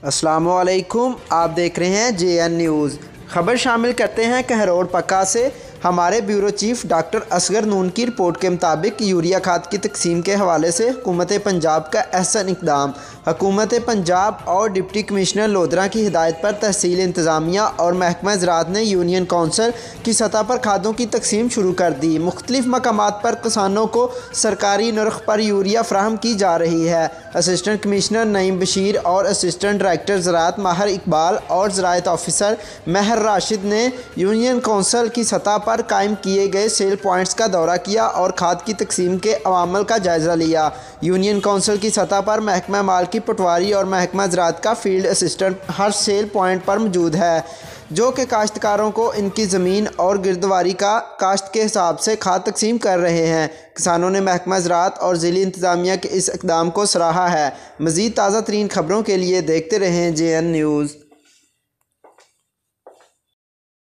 अस्सलामुअलैकुम, आप देख रहे हैं JN न्यूज़। खबर शामिल करते हैं कहरोड़ पक्का से। हमारे ब्यूरो चीफ डॉक्टर असगर नून की रिपोर्ट के मुताबिक यूरिया खाद की तकसीम के हवाले से हुकूमत पंजाब का अहसन इक़दाम। हुकूमत पंजाब और डिप्टी कमिश्नर लोधरा की हिदायत पर तहसील इंतज़ामिया और महकमा ज़राअत ने यूनियन कौंसिल की सतह पर खादों की तकसीम शुरू कर दी। मुख्तलिफ मकामात पर किसानों को सरकारी नर्ख पर यूरिया फराहम की जा रही है। असिस्टेंट कमिश्नर नईम बशीर और असिस्टेंट डायरेक्टर ज़राअत माहिर इकबाल और ज़राअत ऑफिसर महर राशिद ने यूनियन कौंसिल की सतह पर कायम किए गए सेल पॉइंट्स का दौरा किया और खाद की तकसीम के अवामल का जायज़ा लिया। यूनियन कौंसिल की सतह पर महकमा माल की पटवारी और महकमा ज़राअत का फील्ड असिस्टेंट हर सेल पॉइंट पर मौजूद है, जो कि काश्तकारों को इनकी ज़मीन और गिरदवारी का काश्त के हिसाब से खाद तकसीम कर रहे हैं। किसानों ने महकमा ज़राअत और ज़िली इंतज़ामिया के इस इक़दाम को सराहा है। मज़ीद ताज़ा तरीन खबरों के लिए देखते रहें JN न्यूज़।